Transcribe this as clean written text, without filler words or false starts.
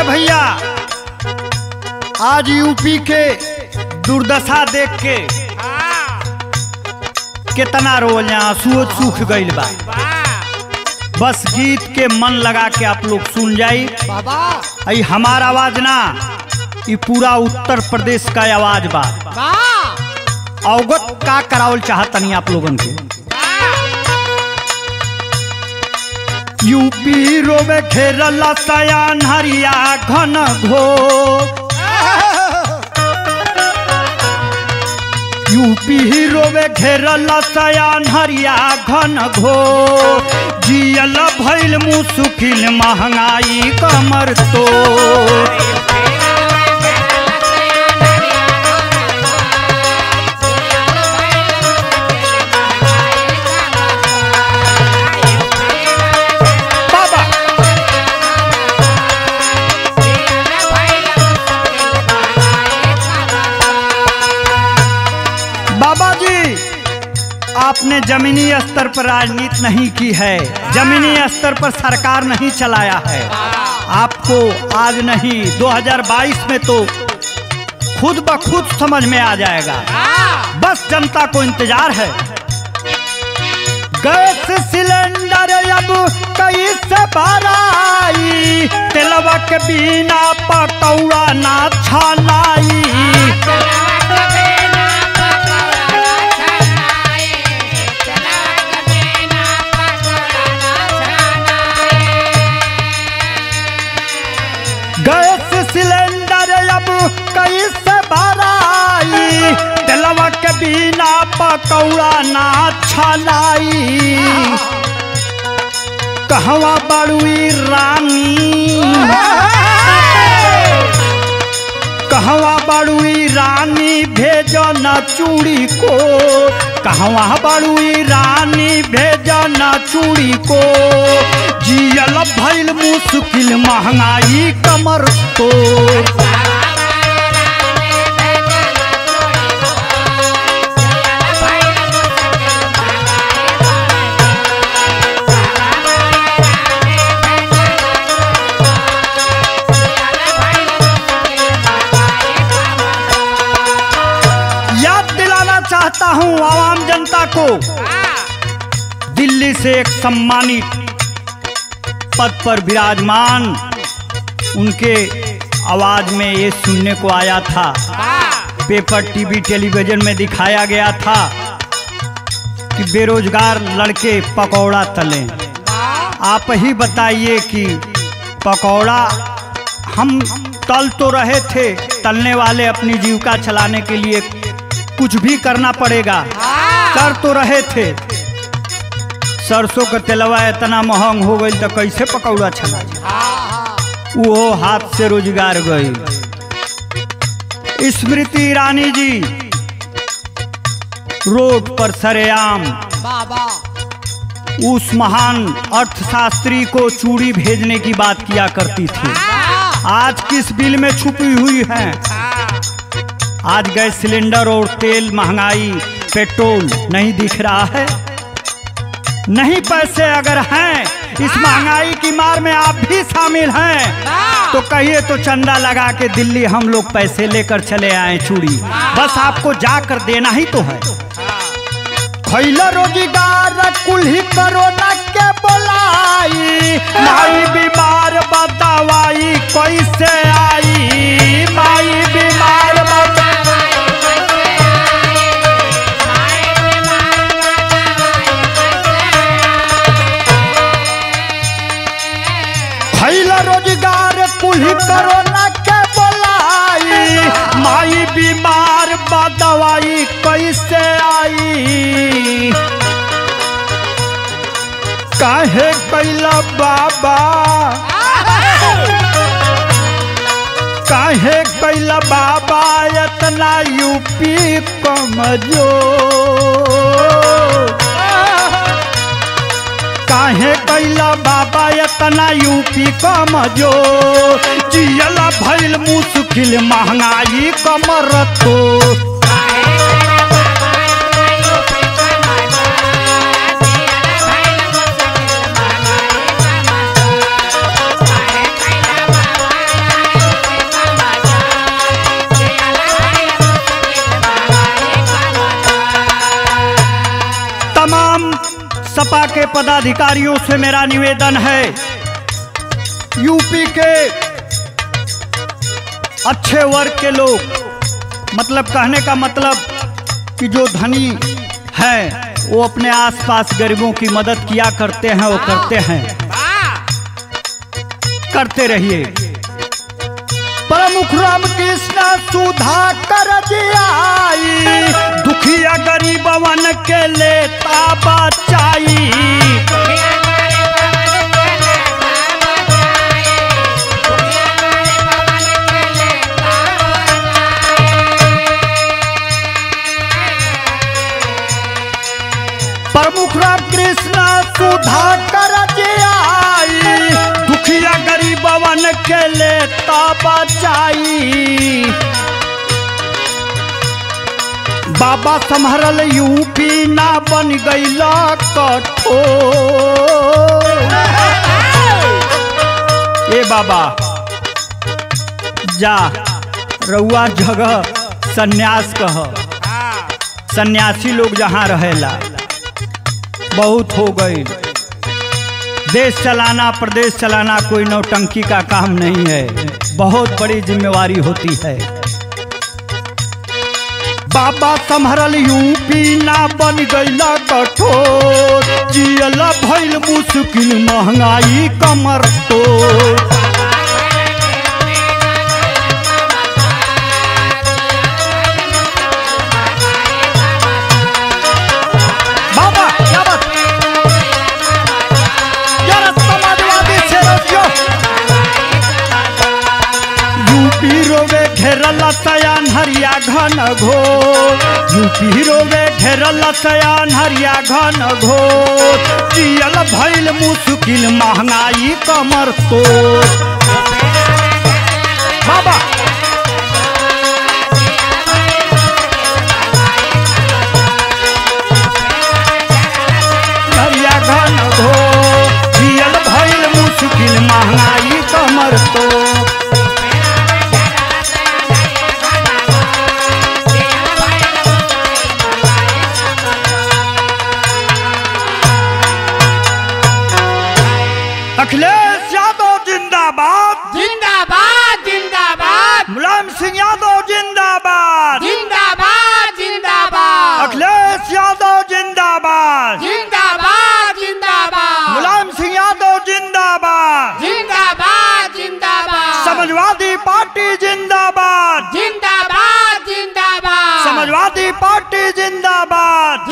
भैया आज यूपी के दुर्दशा देख के कितना रोल आंसू सूख गईल बा। बस गीत के मन लगा के आप लोग सुन जाई। आई हमारा आवाज ना, ये पूरा उत्तर प्रदेश का आवाज बा। अवगत का करावल चाहतनी आप लोगन के। यूपी रोवे घेरला सयान हरिया घन घोर, यूपी रोवे घेरला सयान हरिया घन घोर, जियल भइल मुश्किल महंगाई कमर तोड़। बाबा जी, आपने जमीनी स्तर पर राजनीति नहीं की है, जमीनी स्तर पर सरकार नहीं चलाया है। आपको आज नहीं 2022 में तो खुद ब खुद समझ में आ जाएगा। बस जनता को इंतजार है। गैस सिलेंडर अब कैसे भराई, तेलवा के बिना पकौड़ा ना छनाई। गैस सिलेंडर अब कैसे भराई, तेलवा के बिना पकौड़ा ना छनाई। कहवा बड़ुई रानी, कहवा बड़ुई रानी भेजो न चूड़ी को, कहवा बड़ुई रानी भेजो न चूड़ी को, जियल भइल मुश्किल महंगाई कमर तोड़। याद दिलाना चाहता हूं आवाम जनता को, दिल्ली से एक सम्मानित पद पर विराजमान, उनके आवाज में ये सुनने को आया था, पेपर टीवी टेलीविजन में दिखाया गया था कि बेरोजगार लड़के पकौड़ा तलें। आप ही बताइए कि पकौड़ा हम तल तो रहे थे, तलने वाले अपनी जीविका चलाने के लिए कुछ भी करना पड़ेगा, कर तो रहे थे। सरसों का तेलवा इतना महंग हो गई तो कैसे पकौड़ा छना, वो हाथ से रोजगार गई। स्मृति ईरानी जी रोड पर सरेआम उस महान अर्थशास्त्री को चूड़ी भेजने की बात किया करती थी। आज किस बिल में छुपी हुई है? आज गैस सिलेंडर और तेल महंगाई, पेट्रोल नहीं दिख रहा है। नहीं पैसे अगर हैं, इस महंगाई की मार में आप भी शामिल हैं, तो कहिए तो चंदा लगा के दिल्ली हम लोग पैसे लेकर चले आए चूड़ी, बस आपको जाकर देना ही तो है। खैला रोजगार कुल्ही कोरोना के बोलाई, माई बीमार बतावाई कैसे आई, माई बीमार रोजगार कुल्ही कोरोना के बोलाई, माई बीमार बदवाई कैसे आई। काहे कैला बाबा, काहे कैला बाबा इतना यूपी कमजोर, काहे कैला बाबा इतना यूपी कमजोर, जियला भइल मुश्किल महंगाई कमर तोड़। पदाधिकारियों से मेरा निवेदन है, यूपी के अच्छे वर्ग के लोग, मतलब कहने का मतलब कि जो धनी हैं वो अपने आसपास गरीबों की मदद किया करते हैं, वो करते हैं, करते रहिए। प्रमुख रामकृष्ण सुधाकर जी आई, दुखिया गरीबवन के लेता बचाई। प्रमुख रामकृष्ण सुधाकर जी आई, दुखिया गरीबवन के लेता बचाई। बाबा संभरल यूपी ना बन गईला कठोर। ए बाबा जा रउआ जगह सन्यास कह, सन्यासी लोग जहाँ रहेला बहुत हो गई। देश चलाना प्रदेश चलाना कोई नौटंकी का काम नहीं है, बहुत बड़ी जिम्मेवारी होती है। बाबा संभरल यूपी ना बन गईला कठोर, जियला भइल मुश्किल महंगाई कमर तोड़। घेरल सयान हरिया घन घोर, यूपी रोवे घेरल सयान हरिया घन घोर, जियल भइल मुश्किल महंगाई कमर तोड़। बाबा हरिया घन घोर, जियल भइल मुश्किल महंगाई कमर तोड़। अखिलेश यादव जिंदाबाद, जिंदाबाद जिंदाबाद। मुलायम सिंह यादव जिंदाबाद, जिंदाबाद जिंदाबाद। अखिलेश यादव जिंदाबाद, जिंदाबाद जिंदाबाद। मुलायम सिंह यादव जिंदाबाद, जिंदाबाद जिंदाबाद। समाजवादी पार्टी जिंदाबाद, जिंदाबाद जिंदाबाद। समाजवादी पार्टी जिंदाबाद।